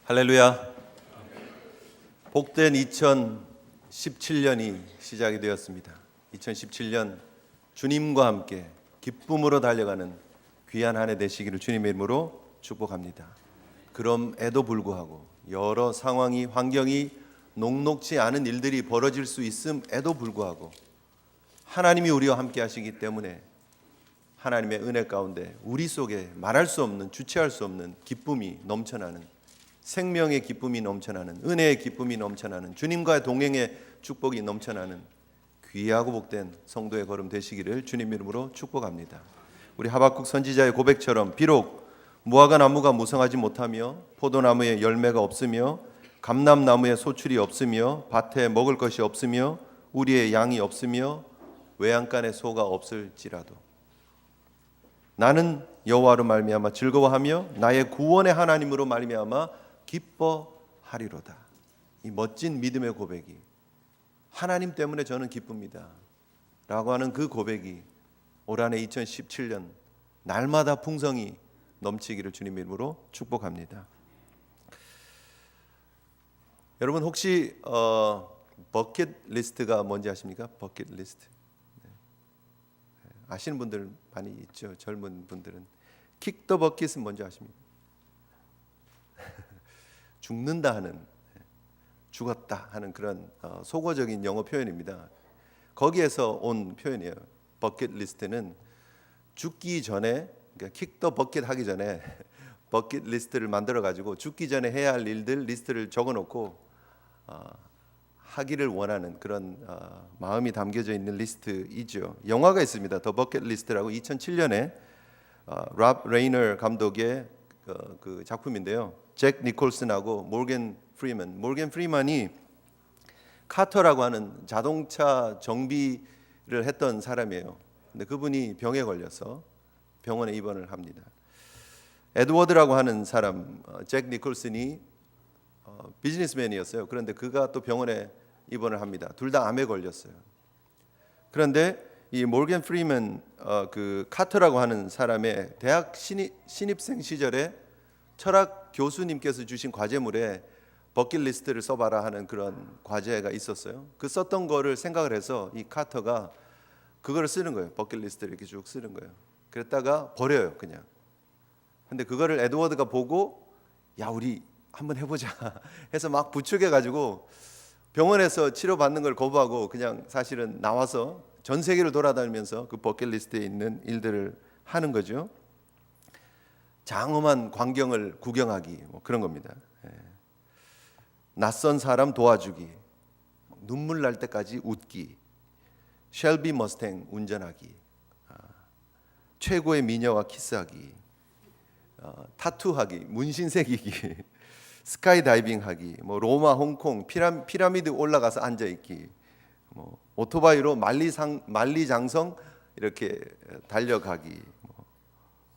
할렐루야. 복된 2017년이 시작이 되었습니다. 2017년 주님과 함께 기쁨으로 달려가는 귀한 한 해 되시기를 주님의 이름으로 축복합니다. 그럼에도 불구하고 여러 상황이, 환경이 녹록지 않은 일들이 벌어질 수 있음에도 불구하고 하나님이 우리와 함께 하시기 때문에 하나님의 은혜 가운데 우리 속에 말할 수 없는, 주체할 수 없는 기쁨이 넘쳐나는, 생명의 기쁨이 넘쳐나는, 은혜의 기쁨이 넘쳐나는, 주님과의 동행의 축복이 넘쳐나는 귀하고 복된 성도의 걸음 되시기를 주님 이름으로 축복합니다. 우리 하박국 선지자의 고백처럼 비록 무화과 나무가 무성하지 못하며 포도나무에 열매가 없으며 감람나무에 소출이 없으며 밭에 먹을 것이 없으며 우리의 양이 없으며 외양간에 소가 없을지라도 나는 여호와로 말미암아 즐거워하며 나의 구원의 하나님으로 말미암아 기뻐하리로다. 이 멋진 믿음의 고백이, 하나님 때문에 저는 기쁩니다 라고 하는 그 고백이 올 한해 2017년 날마다 풍성이 넘치기를 주님의 이름으로 축복합니다. 여러분 혹시 버킷리스트가 뭔지 아십니까? 버킷리스트. 아시는 분들 많이 있죠. 젊은 분들은. 킥 더 버킷은 뭔지 아십니까? 죽는다 하는, 죽었다 하는 그런 속어적인 영어 표현입니다. 거기에서 온 표현이에요. 버킷리스트는 죽기 전에, 그러니까 킥 더 버킷 하기 전에 버킷리스트를 만들어 가지고 죽기 전에 해야 할 일들 리스트를 적어 놓고 하기를 원하는 그런 마음이 담겨져 있는 리스트이죠. 영화가 있습니다. 더 버킷 리스트라고 2007년에 랍 레이너 감독의 그 작품인데요. 잭 니콜슨하고 모건 프리먼이 카터라고 하는 자동차 정비를 했던 사람이에요. 근데 그분이 병에 걸려서 병원에 입원을 합니다. 에드워드라고 하는 사람, 잭 니콜슨이 비즈니스맨이었어요. 그런데 그가 또 병원에 입원을 합니다. 둘 다 암에 걸렸어요. 그런데 이 모건 프리먼 그 카터라고 하는 사람의 대학 신입생 시절에 철학 교수님께서 주신 과제물에 버킷리스트를 써봐라 하는 그런 과제가 있었어요. 그 썼던 거를 생각을 해서 이 카터가 그거를 쓰는 거예요. 버킷리스트를 이렇게 쭉 쓰는 거예요. 그랬다가 버려요, 그냥. 근데 그거를 에드워드가 보고 야, 우리 한번 해보자 해서 막 부추겨가지고 병원에서 치료받는 걸 거부하고 그냥 사실은 나와서 전 세계를 돌아다니면서 그 버킷리스트에 있는 일들을 하는 거죠. 장엄한 광경을 구경하기, 뭐 그런 겁니다. 낯선 사람 도와주기, 눈물 날 때까지 웃기, 쉘비 머스탱 운전하기, 최고의 미녀와 키스하기, 타투하기, 문신 새기기, 스카이다이빙하기, 뭐 로마, 홍콩, 피라미드 올라가서 앉아 있기, 뭐 오토바이로 만리장성 이렇게 달려가기, 뭐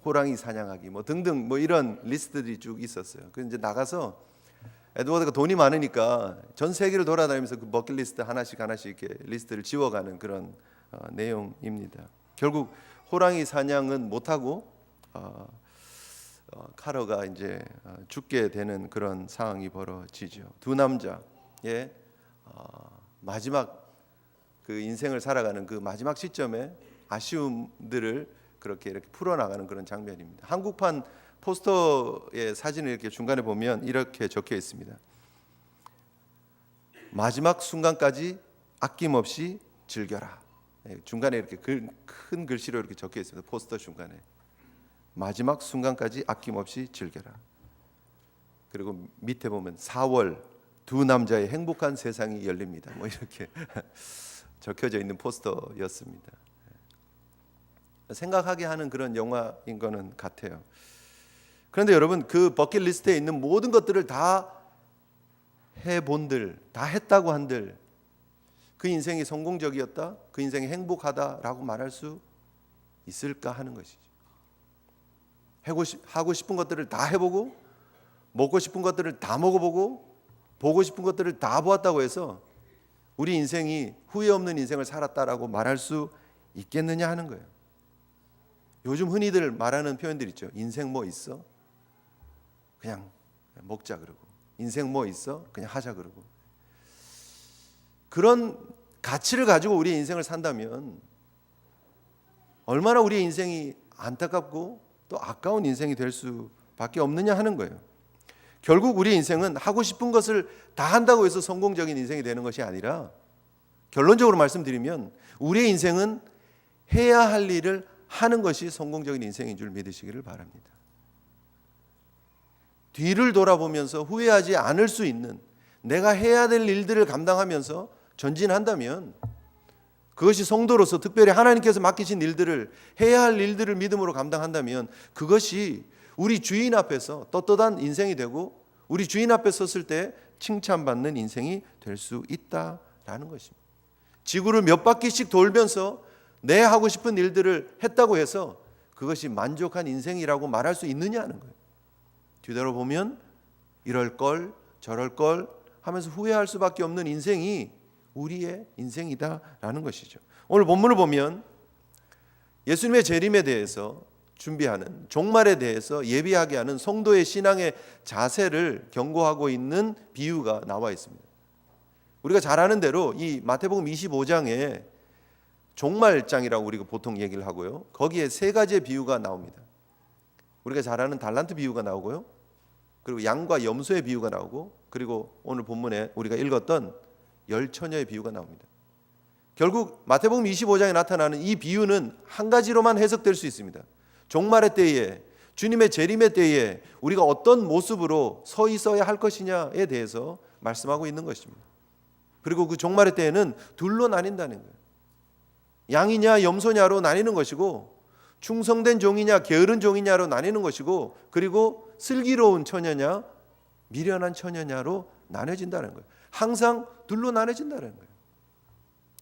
호랑이 사냥하기, 뭐 등등 뭐 이런 리스트들이 쭉 있었어요. 그 이제 나가서 에드워드가 돈이 많으니까 전 세계를 돌아다니면서 그 버킷리스트 하나씩 이렇게 리스트를 지워가는 그런 내용입니다. 결국 호랑이 사냥은 못하고 카러가 이제 죽게 되는 그런 상황이 벌어지죠. 두 남자의 마지막 그 인생을 살아가는 그 마지막 시점에 아쉬움들을 그렇게 이렇게 풀어나가는 그런 장면입니다. 한국판 포스터의 사진을 이렇게 중간에 보면 이렇게 적혀 있습니다. 마지막 순간까지 아낌없이 즐겨라. 중간에 이렇게 큰 글씨로 이렇게 적혀 있습니다. 포스터 중간에. 마지막 순간까지 아낌없이 즐겨라. 그리고 밑에 보면 4월 두 남자의 행복한 세상이 열립니다. 뭐 이렇게 적혀져 있는 포스터였습니다. 생각하게 하는 그런 영화인 거는 같아요. 그런데 여러분, 그 버킷리스트에 있는 모든 것들을 다 해본들, 다 했다고 한들 그 인생이 성공적이었다, 그 인생이 행복하다라고 말할 수 있을까 하는 것이죠. 하고 싶은 것들을 다 해보고, 먹고 싶은 것들을 다 먹어보고, 보고 싶은 것들을 다 보았다고 해서 우리 인생이 후회 없는 인생을 살았다라고 말할 수 있겠느냐 하는 거예요. 요즘 흔히들 말하는 표현들 있죠. 인생 뭐 있어? 그냥 먹자 그러고, 인생 뭐 있어? 그냥 하자 그러고. 그런 가치를 가지고 우리의 인생을 산다면 얼마나 우리의 인생이 안타깝고 또 아까운 인생이 될 수밖에 없느냐 하는 거예요. 결국 우리의 인생은 하고 싶은 것을 다 한다고 해서 성공적인 인생이 되는 것이 아니라, 결론적으로 말씀드리면 우리의 인생은 해야 할 일을 하는 것이 성공적인 인생인 줄 믿으시기를 바랍니다. 뒤를 돌아보면서 후회하지 않을 수 있는, 내가 해야 될 일들을 감당하면서 전진한다면, 그것이 성도로서 특별히 하나님께서 맡기신 일들을, 해야 할 일들을 믿음으로 감당한다면 그것이 우리 주인 앞에서 떳떳한 인생이 되고 우리 주인 앞에 섰을 때 칭찬받는 인생이 될 수 있다라는 것입니다. 지구를 몇 바퀴씩 돌면서 내 하고 싶은 일들을 했다고 해서 그것이 만족한 인생이라고 말할 수 있느냐 하는 거예요. 뒤돌아보면 이럴 걸 저럴 걸 하면서 후회할 수밖에 없는 인생이 우리의 인생이다라는 것이죠. 오늘 본문을 보면 예수님의 재림에 대해서 준비하는, 종말에 대해서 예비하게 하는 성도의 신앙의 자세를 경고하고 있는 비유가 나와 있습니다. 우리가 잘 아는 대로 이 마태복음 25장에 종말장이라고 우리가 보통 얘기를 하고요, 거기에 세 가지의 비유가 나옵니다. 우리가 잘 아는 달란트 비유가 나오고요, 그리고 양과 염소의 비유가 나오고, 그리고 오늘 본문에 우리가 읽었던 열 처녀의 비유가 나옵니다. 결국 마태복음 25장에 나타나는 이 비유는 한 가지로만 해석될 수 있습니다. 종말의 때에, 주님의 재림의 때에 우리가 어떤 모습으로 서 있어야 할 것이냐에 대해서 말씀하고 있는 것입니다. 그리고 그 종말의 때에는 둘로 나뉜다는 거예요. 양이냐 염소냐로 나뉘는 것이고, 충성된 종이냐 게으른 종이냐로 나뉘는 것이고, 그리고 슬기로운 처녀냐 미련한 처녀냐로 나눠진다는 거예요. 항상 둘로 나눠진다는 거예요.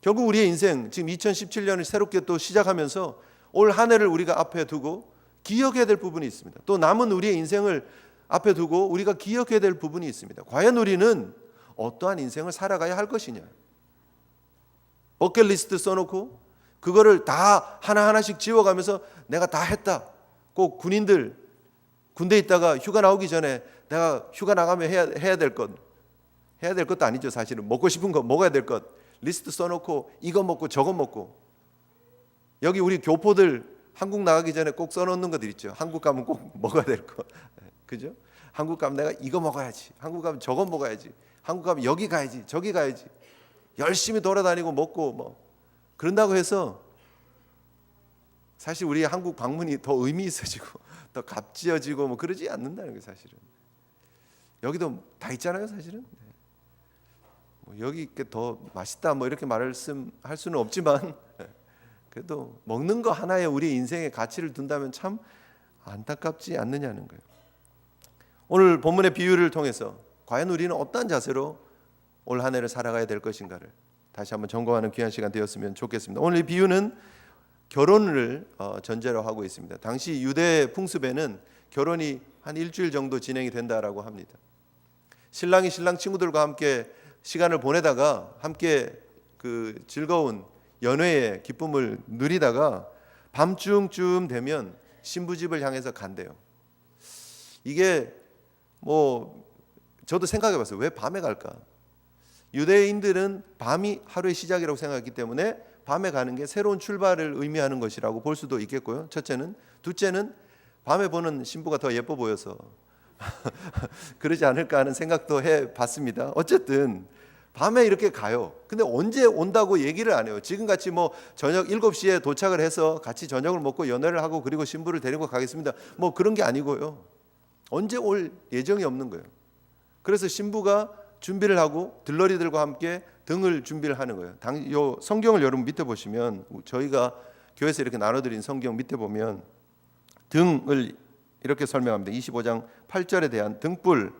결국 우리의 인생, 지금 2017년을 새롭게 또 시작하면서 올 한 해를 우리가 앞에 두고 기억해야 될 부분이 있습니다. 또 남은 우리의 인생을 앞에 두고 우리가 기억해야 될 부분이 있습니다. 과연 우리는 어떠한 인생을 살아가야 할 것이냐. 버킷리스트 써놓고 그거를 다 하나하나씩 지워가면서 내가 다 했다. 꼭 군인들 군대에 있다가 휴가 나오기 전에 내가 휴가 나가면 해야 될 것, 해야 될 것도 아니죠. 사실은 먹고 싶은 거, 먹어야 될 것 리스트 써놓고 이거 먹고 저거 먹고, 여기 우리 교포들 한국 나가기 전에 꼭 써놓는 것들 있죠. 한국 가면 꼭 먹어야 될 것, 그죠? 한국 가면 내가 이거 먹어야지, 한국 가면 저거 먹어야지, 한국 가면 여기 가야지 저기 가야지, 열심히 돌아다니고 먹고 뭐 그런다고 해서 사실 우리 한국 방문이 더 의미 있어지고 더 값지어지고 뭐 그러지 않는다는 게 사실은. 여기도 다 있잖아요 사실은. 뭐 여기 있게 더 맛있다 뭐 이렇게 할 수는 없지만 그래도 먹는 거 하나에 우리 인생의 가치를 둔다면 참 안타깝지 않느냐는 거예요. 오늘 본문의 비유를 통해서 과연 우리는 어떤 자세로 올 한 해를 살아가야 될 것인가를 다시 한번 점검하는 귀한 시간 되었으면 좋겠습니다. 오늘 이 비유는 결혼을 전제로 하고 있습니다. 당시 유대 풍습에는 결혼이 한 일주일 정도 진행이 된다라고 합니다. 신랑이 신랑 친구들과 함께 시간을 보내다가 함께 그 즐거운 연회의 기쁨을 누리다가 밤중쯤 되면 신부집을 향해서 간대요. 이게 뭐 저도 생각해 봤어요. 왜 밤에 갈까? 유대인들은 밤이 하루의 시작이라고 생각했기 때문에 밤에 가는 게 새로운 출발을 의미하는 것이라고 볼 수도 있겠고요. 첫째는. 둘째는 밤에 보는 신부가 더 예뻐 보여서 그러지 않을까 하는 생각도 해봤습니다. 어쨌든 밤에 이렇게 가요. 근데 언제 온다고 얘기를 안 해요. 지금같이 뭐 저녁 7시에 도착을 해서 같이 저녁을 먹고 연애를 하고 그리고 신부를 데리고 가겠습니다. 뭐 그런 게 아니고요. 언제 올 예정이 없는 거예요. 그래서 신부가 준비를 하고 들러리들과 함께 등을 준비를 하는 거예요. 요 성경을 여러분 밑에 보시면, 저희가 교회에서 이렇게 나눠드린 성경 밑에 보면 등을 이렇게 설명합니다. 25장 8절에 대한 등불,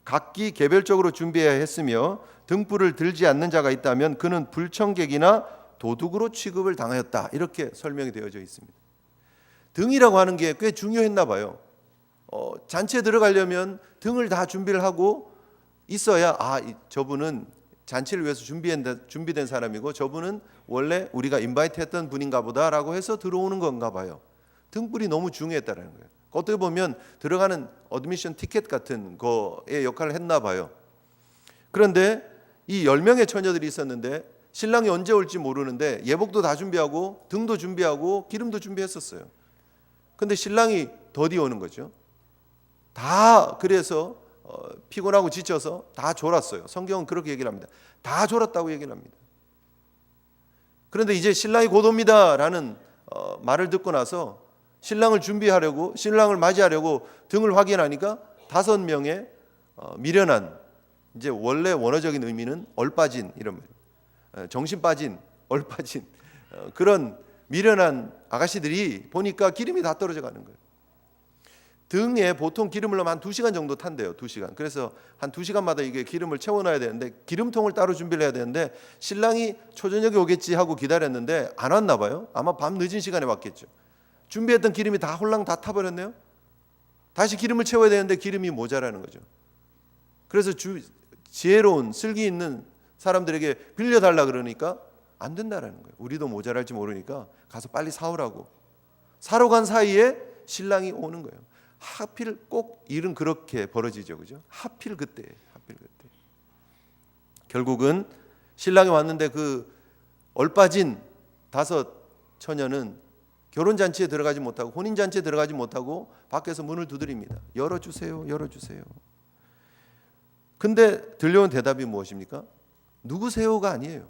각기 개별적으로 준비해야 했으며 등불을 들지 않는 자가 있다면 그는 불청객이나 도둑으로 취급을 당하였다. 이렇게 설명이 되어져 있습니다. 등이라고 하는 게 꽤 중요했나 봐요. 잔치에 들어가려면 등을 다 준비를 하고 있어야 저분은 잔치를 위해서 준비된 사람이고 저분은 원래 우리가 인바이트 했던 분인가 보다라고 해서 들어오는 건가 봐요. 등불이 너무 중요했다는 거예요. 어떻게 보면 들어가는 어드미션 티켓 같은 거의 역할을 했나 봐요. 그런데 이 10명의 처녀들이 있었는데 신랑이 언제 올지 모르는데 예복도 다 준비하고 등도 준비하고 기름도 준비했었어요. 근데 신랑이 더디 오는 거죠. 다 그래서 피곤하고 지쳐서 다 졸았어요. 성경은 그렇게 얘기를 합니다. 다 졸았다고 얘기를 합니다. 그런데 이제 신랑이 곧 옵니다라는 말을 듣고 나서 신랑을 준비하려고, 신랑을 맞이하려고 등을 확인하니까 5명의 미련한, 이제 원래 원어적인 의미는 얼빠진, 이런 말, 정신 빠진, 얼빠진 그런 미련한 아가씨들이 보니까 기름이 다 떨어져 가는 거예요. 등에 보통 기름을 넣으면 한 2시간 정도 탄대요. 2시간. 그래서 한 2시간마다 이게 기름을 채워놔야 되는데 기름통을 따로 준비를 해야 되는데 신랑이 초저녁에 오겠지 하고 기다렸는데 안 왔나 봐요. 아마 밤 늦은 시간에 왔겠죠. 준비했던 기름이 다 홀랑 다 타버렸네요. 다시 기름을 채워야 되는데 기름이 모자라는 거죠. 그래서 지혜로운 슬기 있는 사람들에게 빌려달라 그러니까 안 된다라는 거예요. 우리도 모자랄지 모르니까 가서 빨리 사오라고. 사러 간 사이에 신랑이 오는 거예요. 하필 꼭 일은 그렇게 벌어지죠, 그죠? 하필 그때. 결국은 신랑이 왔는데 그 얼빠진 5 처녀는 결혼잔치에 들어가지 못하고 혼인잔치에 들어가지 못하고 밖에서 문을 두드립니다. 열어주세요. 근데 들려온 대답이 무엇입니까? 누구세요가 아니에요.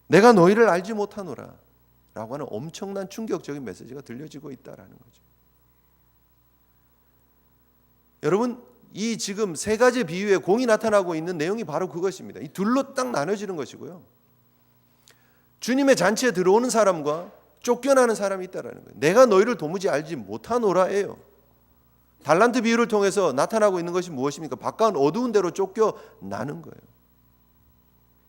내가 너희를 알지 못하노라 라고 하는 엄청난 충격적인 메시지가 들려지고 있다라는 거죠. 여러분, 이 지금 3가지 비유의 공이 나타나고 있는 내용이 바로 그것입니다. 이 둘로 딱 나눠지는 것이고요. 주님의 잔치에 들어오는 사람과 쫓겨나는 사람이 있다라는 거예요. 내가 너희를 도무지 알지 못하노라예요. 달란트 비유를 통해서 나타나고 있는 것이 무엇입니까? 바깥 어두운 데로 쫓겨나는 거예요.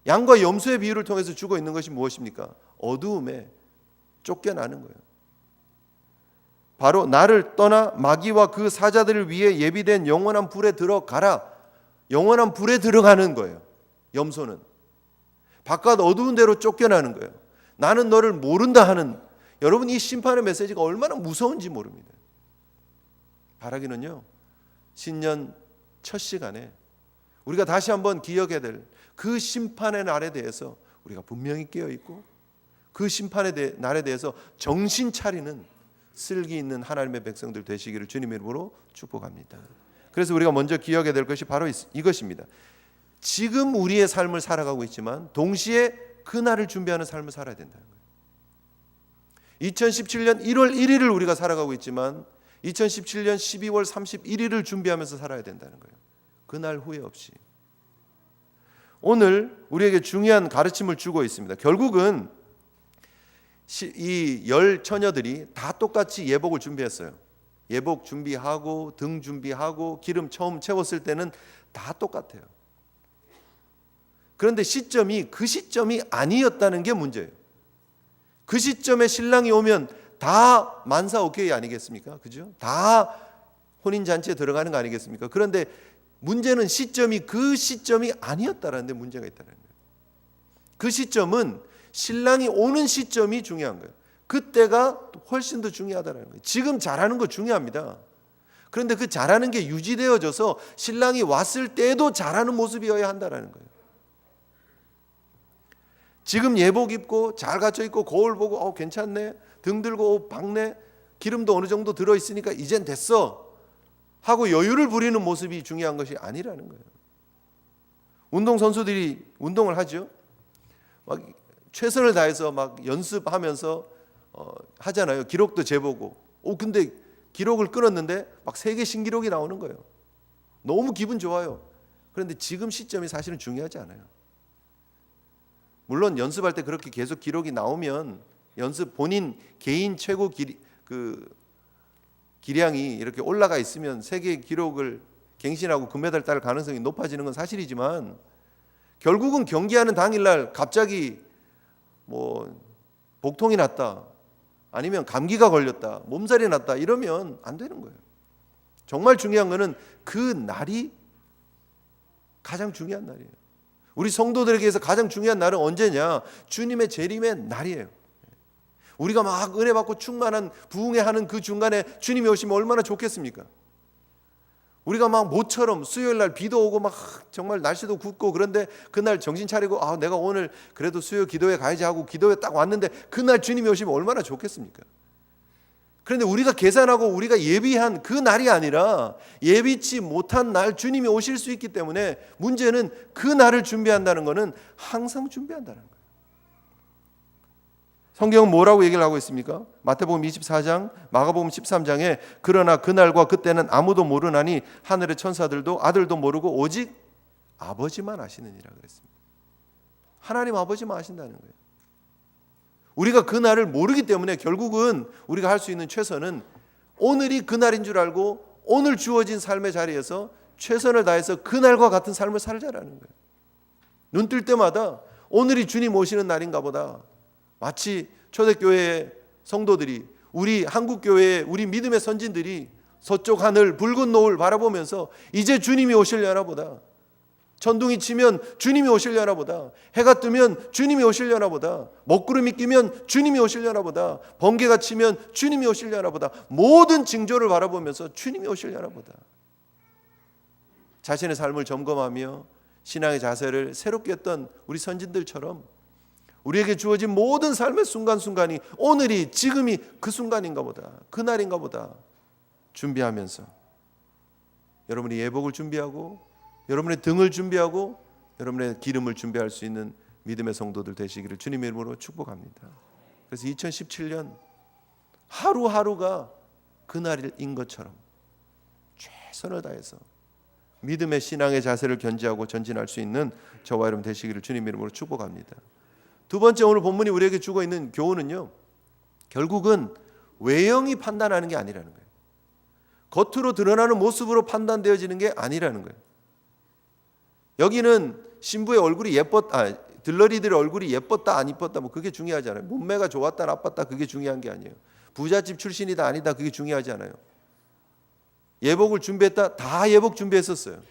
양과 염소의 비유를 통해서 주고 있는 것이 무엇입니까? 어두움에 쫓겨나는 거예요. 바로 나를 떠나 마귀와 그 사자들을 위해 예비된 영원한 불에 들어가라. 영원한 불에 들어가는 거예요. 염소는 바깥 어두운 데로 쫓겨나는 거예요. 나는 너를 모른다 하는, 여러분 이 심판의 메시지가 얼마나 무서운지 모릅니다. 바라기는요, 신년 첫 시간에 우리가 다시 한번 기억해야 될 그 심판의 날에 대해서 우리가 분명히 깨어있고 그 심판의 날에 대해서 정신 차리는 슬기 있는 하나님의 백성들 되시기를 주님의 이름으로 축복합니다. 그래서 우리가 먼저 기억해야 될 것이 바로 이것입니다. 지금 우리의 삶을 살아가고 있지만 동시에 그날을 준비하는 삶을 살아야 된다는 거예요. 2017년 1월 1일을 우리가 살아가고 있지만 2017년 12월 31일을 준비하면서 살아야 된다는 거예요. 그날 후회 없이. 오늘 우리에게 중요한 가르침을 주고 있습니다. 결국은 이 10 처녀들이 다 똑같이 예복을 준비했어요. 예복 준비하고 등 준비하고 기름 처음 채웠을 때는 다 똑같아요. 그런데 시점이 그 시점이 아니었다는 게 문제예요. 그 시점에 신랑이 오면 다 만사 오케이 아니겠습니까? 그죠? 다 혼인잔치에 들어가는 거 아니겠습니까? 그런데 문제는 시점이 그 시점이 아니었다라는 데 문제가 있다는 거예요. 그 시점은 신랑이 오는 시점이 중요한 거예요. 그때가 훨씬 더 중요하다는 거예요. 지금 잘하는 거 중요합니다. 그런데 그 잘하는 게 유지되어져서 신랑이 왔을 때도 잘하는 모습이어야 한다는 거예요. 지금 예복 입고 잘 갖춰 입고 거울 보고 괜찮네, 등 들고 박네, 기름도 어느 정도 들어있으니까 이젠 됐어 하고 여유를 부리는 모습이 중요한 것이 아니라는 거예요. 운동선수들이 운동을 하죠. 막 최선을 다해서 막 연습하면서 하잖아요. 기록도 재보고. 근데 기록을 끊었는데 막 세계 신기록이 나오는 거예요. 너무 기분 좋아요. 그런데 지금 시점이 사실은 중요하지 않아요. 물론 연습할 때 그렇게 계속 기록이 나오면 연습 본인 개인 최고 기량이 이렇게 올라가 있으면 세계 기록을 갱신하고 금메달 딸 가능성이 높아지는 건 사실이지만 결국은 경기하는 당일날 갑자기 복통이 났다, 아니면 감기가 걸렸다, 몸살이 났다 이러면 안 되는 거예요. 정말 중요한 거는 그 날이 가장 중요한 날이에요. 우리 성도들에게서 가장 중요한 날은 언제냐? 주님의 재림의 날이에요. 우리가 막 은혜 받고 충만한 부흥회하는 그 중간에 주님이 오시면 얼마나 좋겠습니까? 우리가 막 모처럼 수요일 날 비도 오고 막 정말 날씨도 굽고 그런데 그날 정신 차리고 내가 오늘 그래도 수요 기도회 가야지 하고 기도회 딱 왔는데 그날 주님이 오시면 얼마나 좋겠습니까? 그런데 우리가 계산하고 우리가 예비한 그 날이 아니라 예비치 못한 날 주님이 오실 수 있기 때문에 문제는 그 날을 준비한다는 것은 항상 준비한다는 거예요. 성경은 뭐라고 얘기를 하고 있습니까? 마태복음 24장, 마가복음 13장에 그러나 그날과 그때는 아무도 모르나니 하늘의 천사들도 아들도 모르고 오직 아버지만 아시느니라 그랬습니다. 하나님 아버지만 아신다는 거예요. 우리가 그 날을 모르기 때문에 결국은 우리가 할 수 있는 최선은 오늘이 그날인 줄 알고 오늘 주어진 삶의 자리에서 최선을 다해서 그날과 같은 삶을 살자라는 거예요. 눈 뜰 때마다 오늘이 주님 오시는 날인가 보다. 마치 초대교회의 성도들이 우리 한국교회의 우리 믿음의 선진들이 서쪽 하늘 붉은 노을 바라보면서 이제 주님이 오시려나 보다. 천둥이 치면 주님이 오시려나 보다. 해가 뜨면 주님이 오시려나 보다. 먹구름이 끼면 주님이 오시려나 보다. 번개가 치면 주님이 오시려나 보다. 모든 징조를 바라보면서 주님이 오시려나 보다. 자신의 삶을 점검하며 신앙의 자세를 새롭게 했던 우리 선진들처럼 우리에게 주어진 모든 삶의 순간순간이 오늘이 지금이 그 순간인가 보다. 그날인가 보다. 준비하면서 여러분이 예복을 준비하고 여러분의 등을 준비하고 여러분의 기름을 준비할 수 있는 믿음의 성도들 되시기를 주님의 이름으로 축복합니다. 그래서 2017년 하루하루가 그날인 것처럼 최선을 다해서 믿음의 신앙의 자세를 견지하고 전진할 수 있는 저와 여러분 되시기를 주님의 이름으로 축복합니다. 두 번째, 오늘 본문이 우리에게 주고 있는 교훈은요, 결국은 외형이 판단하는 게 아니라는 거예요. 겉으로 드러나는 모습으로 판단되어지는 게 아니라는 거예요. 여기는 신부의 얼굴이 들러리들의 얼굴이 예뻤다 안 예뻤다 뭐 그게 중요하지 않아요. 몸매가 좋았다 나빴다 그게 중요한 게 아니에요. 부잣집 출신이다 아니다 그게 중요하지 않아요. 예복을 준비했다, 다 예복 준비했었어요.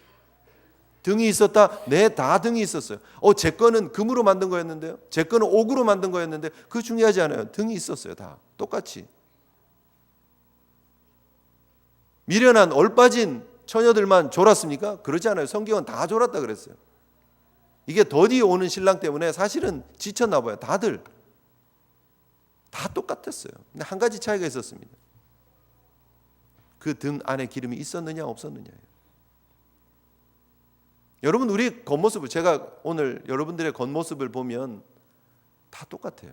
등이 있었다, 네, 다 등이 있었어요. 제 거는 금으로 만든 거였는데요, 제 거는 옥으로 만든 거였는데 그거 중요하지 않아요. 등이 있었어요. 다 똑같이. 미련한 얼빠진 처녀들만 졸았습니까? 그러지 않아요. 성경은 다 졸았다 그랬어요. 이게 더디 오는 신랑 때문에 사실은 지쳤나 봐요. 다들 다 똑같았어요. 근데 한 가지 차이가 있었습니다. 그 등 안에 기름이 있었느냐 없었느냐예요. 여러분, 우리 겉모습을, 제가 오늘 여러분들의 겉모습을 보면 다 똑같아요.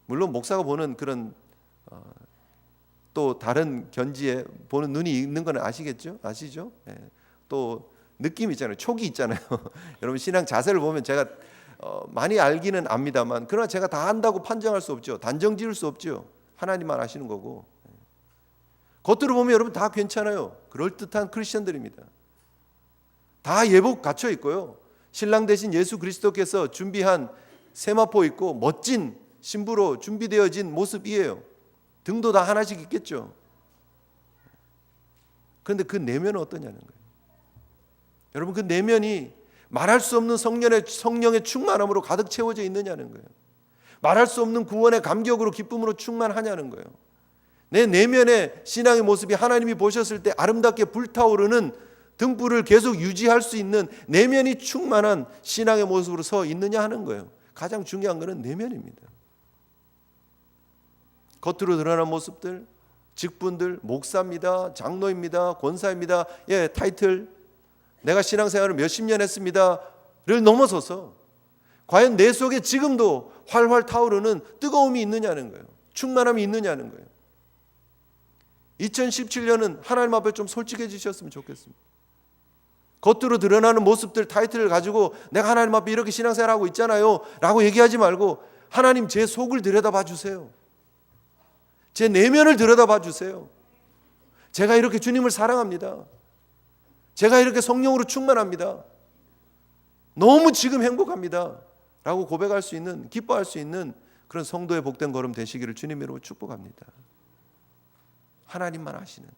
물론 목사가 보는 그런 또 다른 견지에 보는 눈이 있는 건 아시겠죠? 아시죠? 예. 또 느낌 있잖아요. 촉이 있잖아요. 여러분 신앙 자세를 보면 제가 많이 알기는 압니다만 그러나 제가 다 안다고 판정할 수 없죠. 단정 지을 수 없죠. 하나님만 아시는 거고. 겉으로 보면 여러분 다 괜찮아요. 그럴듯한 크리스천들입니다. 다 예복 갖춰 있고요. 신랑 대신 예수 그리스도께서 준비한 세마포 있고 멋진 신부로 준비되어진 모습이에요. 등도 다 하나씩 있겠죠. 그런데 그 내면은 어떠냐는 거예요. 여러분, 그 내면이 말할 수 없는 성령의 충만함으로 가득 채워져 있느냐는 거예요. 말할 수 없는 구원의 감격으로 기쁨으로 충만하냐는 거예요. 내 내면의 신앙의 모습이 하나님이 보셨을 때 아름답게 불타오르는 등불을 계속 유지할 수 있는 내면이 충만한 신앙의 모습으로 서 있느냐 하는 거예요. 가장 중요한 것은 내면입니다. 겉으로 드러난 모습들, 직분들, 목사입니다, 장로입니다, 권사입니다, 타이틀, 내가 신앙생활을 몇십 년 했습니다를 넘어서서 과연 내 속에 지금도 활활 타오르는 뜨거움이 있느냐는 거예요. 충만함이 있느냐는 거예요. 2017년은 하나님 앞에 좀 솔직해지셨으면 좋겠습니다. 겉으로 드러나는 모습들, 타이틀을 가지고 내가 하나님 앞에 이렇게 신앙생활하고 있잖아요 라고 얘기하지 말고 하나님 제 속을 들여다봐 주세요. 제 내면을 들여다봐 주세요. 제가 이렇게 주님을 사랑합니다. 제가 이렇게 성령으로 충만합니다. 너무 지금 행복합니다 라고 고백할 수 있는, 기뻐할 수 있는 그런 성도의 복된 걸음 되시기를 주님으로 축복합니다. 하나님만 아시는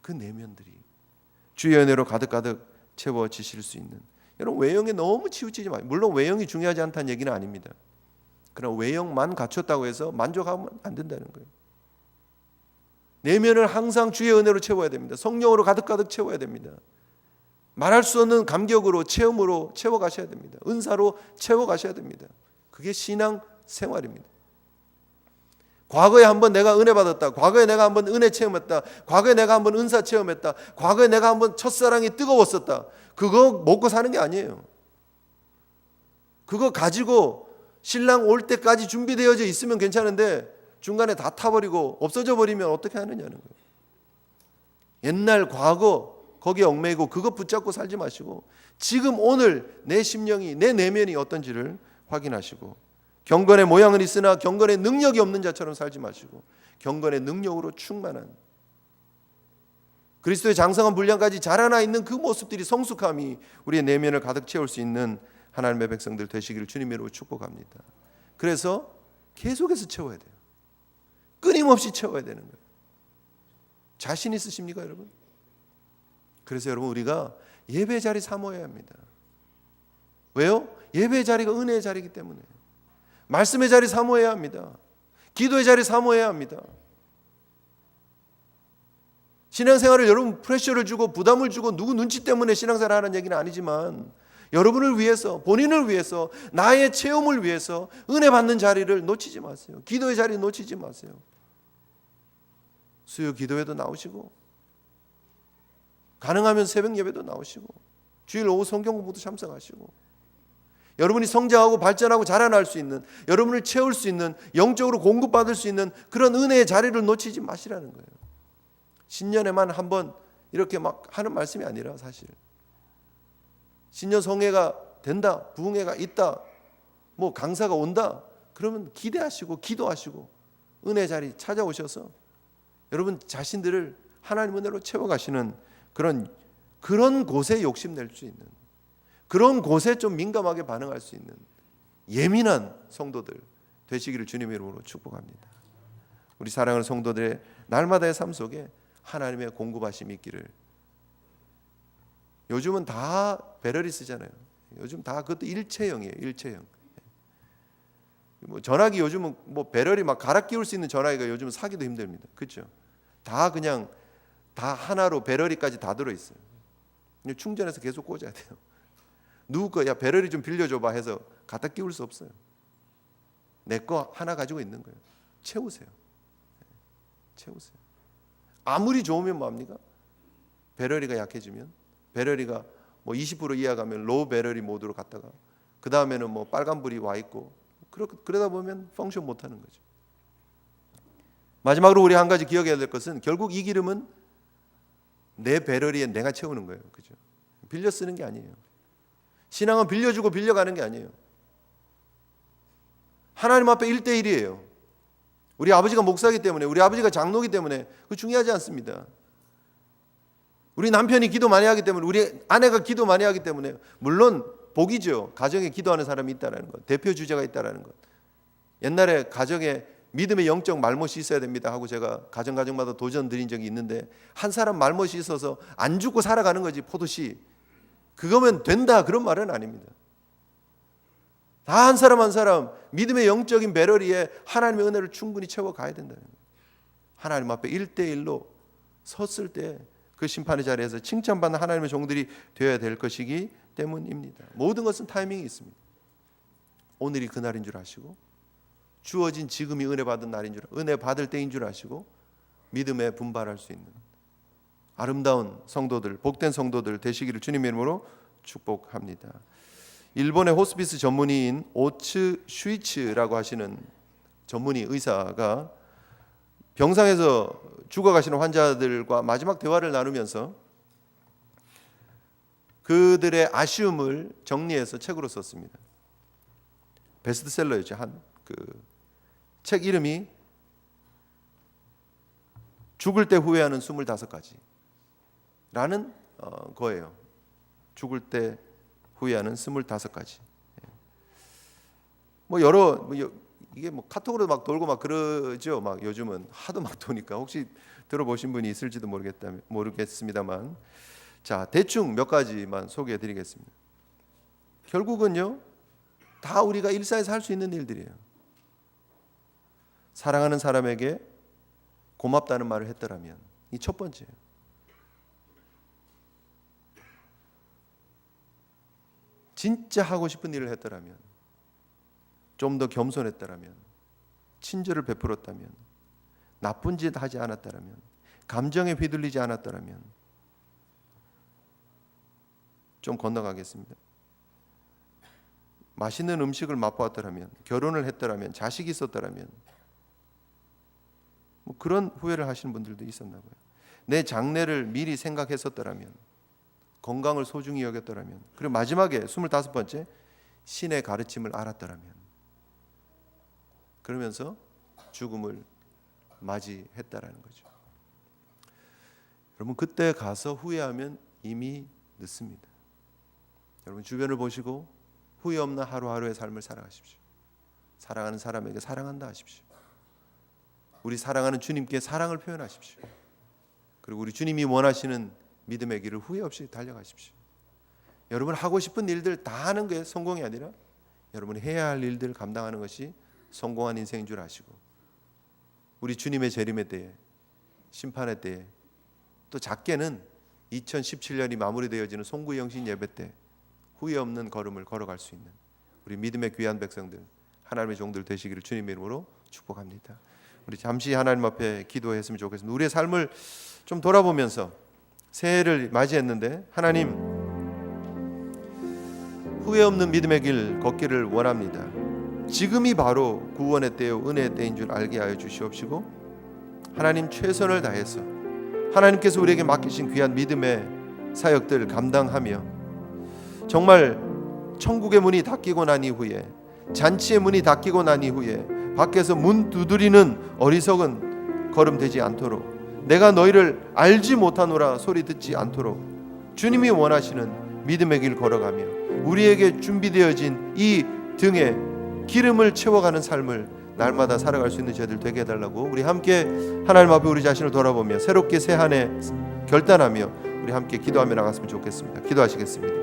그 내면들이 주의 은혜로 가득가득 채워지실 수 있는, 여러분 외형에 너무 치우치지 마세요. 물론 외형이 중요하지 않다는 얘기는 아닙니다. 그러나 외형만 갖췄다고 해서 만족하면 안 된다는 거예요. 내면을 항상 주의 은혜로 채워야 됩니다. 성령으로 가득 채워야 됩니다. 말할 수 없는 감격으로, 체험으로 채워가셔야 됩니다. 은사로 채워가셔야 됩니다. 그게 신앙 생활입니다. 과거에 한번 내가 은혜 받았다. 과거에 내가 한번 은혜 체험했다. 과거에 내가 한번 은사 체험했다. 과거에 내가 한번 첫사랑이 뜨거웠었다. 그거 먹고 사는 게 아니에요. 그거 가지고 신랑 올 때까지 준비되어져 있으면 괜찮은데 중간에 다 타버리고 없어져 버리면 어떻게 하느냐는 거예요. 옛날 과거 거기에 얽매이고 그거 붙잡고 살지 마시고 지금 오늘 내 심령이, 내 내면이 어떤지를 확인하시고, 경건의 모양은 있으나 경건의 능력이 없는 자처럼 살지 마시고 경건의 능력으로 충만한 그리스도의 장성한 분량까지 자라나 있는 그 모습들이, 성숙함이 우리의 내면을 가득 채울 수 있는 하나님의 백성들 되시기를 주님으로 축복합니다. 그래서 계속해서 채워야 돼요. 끊임없이 채워야 되는 거예요. 자신 있으십니까, 여러분? 그래서 여러분, 우리가 예배 자리 사모해야 합니다. 왜요? 예배 자리가 은혜의 자리이기 때문에. 말씀의 자리 사모해야 합니다. 기도의 자리 사모해야 합니다. 신앙생활을 여러분 프레셔를 주고 부담을 주고 누구 눈치 때문에 신앙생활을 하는 얘기는 아니지만, 여러분을 위해서, 본인을 위해서, 나의 체험을 위해서 은혜 받는 자리를 놓치지 마세요. 기도의 자리 놓치지 마세요. 수요 기도회도 나오시고, 가능하면 새벽 예배도 나오시고, 주일 오후 성경 공부도 참석하시고, 여러분이 성장하고 발전하고 자라날 수 있는, 여러분을 채울 수 있는, 영적으로 공급받을 수 있는 그런 은혜의 자리를 놓치지 마시라는 거예요. 신년에만 한번 이렇게 막 하는 말씀이 아니라, 사실 신년 성회가 된다, 부흥회가 있다, 뭐 강사가 온다, 그러면 기대하시고 기도하시고 은혜 자리 찾아오셔서 여러분 자신들을 하나님 은혜로 채워가시는 그런 곳에 욕심낼 수 있는, 그런 곳에 좀 민감하게 반응할 수 있는 예민한 성도들 되시기를 주님의 이름으로 축복합니다. 우리 사랑하는 성도들의 날마다의 삶 속에 하나님의 공급하심이 있기를. 요즘은 다 배럴이 쓰잖아요. 요즘 다 그것도 일체형이에요. 일체형. 뭐 전화기 요즘은 뭐 배럴이 막 갈아 끼울 수 있는 전화기가 요즘은 사기도 힘듭니다. 그렇죠? 다 그냥 다 하나로 배럴이까지 다 들어 있어요. 충전해서 계속 꽂아야 돼요. 누구 거 야 배럴이 좀 빌려줘봐 해서 갖다 끼울 수 없어요. 내 거 하나 가지고 있는 거예요. 채우세요. 채우세요. 아무리 좋으면 뭐합니까? 배럴이가 약해지면, 배럴이가 뭐 20% 이하 가면 로우 배럴이 모드로 갔다가 그 다음에는 뭐 빨간불이 와 있고, 그러다 보면 펑션 못하는 거죠. 마지막으로 우리 한 가지 기억해야 될 것은, 결국 이 기름은 내 배럴이에 내가 채우는 거예요. 그죠? 빌려 쓰는 게 아니에요. 신앙은 빌려주고 빌려가는 게 아니에요. 하나님 앞에 1대1이에요. 우리 아버지가 목사이기 때문에, 우리 아버지가 장로이기 때문에 그거 중요하지 않습니다. 우리 남편이 기도 많이 하기 때문에, 우리 아내가 기도 많이 하기 때문에, 물론 복이죠. 가정에 기도하는 사람이 있다는 것, 대표 주자가 있다는 것. 옛날에 가정에 믿음의 영적 말못이 있어야 됩니다 하고 제가 가정마다 도전 드린 적이 있는데, 한 사람 말못이 있어서 안 죽고 살아가는 거지, 포도씨. 그거면 된다, 그런 말은 아닙니다. 다 한 사람 한 사람 믿음의 영적인 배럴이에 하나님의 은혜를 충분히 채워가야 된다는 거예요. 하나님 앞에 1대1로 섰을 때 그 심판의 자리에서 칭찬받는 하나님의 종들이 되어야 될 것이기 때문입니다. 모든 것은 타이밍이 있습니다. 오늘이 그날인 줄 아시고, 주어진 지금이 은혜 받은 날인 줄, 은혜 받을 때인 줄 아시고, 믿음에 분발할 수 있는 아름다운 성도들, 복된 성도들 되시기를 주님의 이름으로 축복합니다. 일본의 호스피스 전문의인 오츠 슈이츠라고 하시는 전문의 의사가 병상에서 죽어가시는 환자들과 마지막 대화를 나누면서 그들의 아쉬움을 정리해서 책으로 썼습니다. 베스트셀러였죠. 책 이름이 죽을 때 후회하는 25가지라는 거예요. 죽을 때 후회하는 25가지. 이게 카톡으로 막 돌고 막 그러죠. 막 요즘은 하도 막 도니까 혹시 들어보신 분이 있을지도 모르겠습니다만, 자, 대충 몇 가지만 소개해드리겠습니다. 결국은요, 다 우리가 일상에서 할 수 있는 일들이에요. 사랑하는 사람에게 고맙다는 말을 했더라면, 이 첫 번째예요. 진짜 하고 싶은 일을 했더라면, 좀 더 겸손했더라면, 친절을 베풀었다면, 나쁜 짓 하지 않았더라면, 감정에 휘둘리지 않았더라면, 좀 건너가겠습니다. 맛있는 음식을 맛보았더라면, 결혼을 했더라면, 자식이 있었더라면, 뭐 그런 후회를 하시는 분들도 있었나 봐요. 내 장래를 미리 생각했었더라면, 건강을 소중히 여겼더라면, 그리고 마지막에 25번째, 신의 가르침을 알았더라면, 그러면서 죽음을 맞이했다라는 거죠. 여러분, 그때 가서 후회하면 이미 늦습니다. 여러분, 주변을 보시고 후회 없는 하루하루의 삶을 살아가십시오. 사랑하는 사람에게 사랑한다 하십시오. 우리 사랑하는 주님께 사랑을 표현하십시오. 그리고 우리 주님이 원하시는 믿음의 길을 후회 없이 달려가십시오. 여러분, 하고 싶은 일들 다 하는 게 성공이 아니라 여러분이 해야 할 일들을 감당하는 것이 성공한 인생인 줄 아시고, 우리 주님의 재림의 때에, 심판의 때에, 또 작게는 2017년이 마무리되어지는 송구의 영신 예배 때 후회 없는 걸음을 걸어갈 수 있는 우리 믿음의 귀한 백성들, 하나님의 종들 되시기를 주님의 이름으로 축복합니다. 우리 잠시 하나님 앞에 기도했으면 좋겠습니다. 우리의 삶을 좀 돌아보면서 새해를 맞이했는데, 하나님, 후회 없는 믿음의 길 걷기를 원합니다. 지금이 바로 구원의 때요 은혜의 때인 줄 알게 하여 주시옵시고, 하나님, 최선을 다해서 하나님께서 우리에게 맡기신 귀한 믿음의 사역들 감당하며, 정말 천국의 문이 닫히고 난 이후에, 잔치의 문이 닫히고 난 이후에 밖에서 문 두드리는 어리석은 걸음 되지 않도록, 내가 너희를 알지 못하노라 소리 듣지 않도록 주님이 원하시는 믿음의 길 걸어가며, 우리에게 준비되어진 이 등에 기름을 채워가는 삶을 날마다 살아갈 수 있는 저희들 되게 해달라고, 우리 함께 하나님 앞에 우리 자신을 돌아보며 새롭게 새 한 해 결단하며 우리 함께 기도하며 나갔으면 좋겠습니다. 기도하시겠습니다.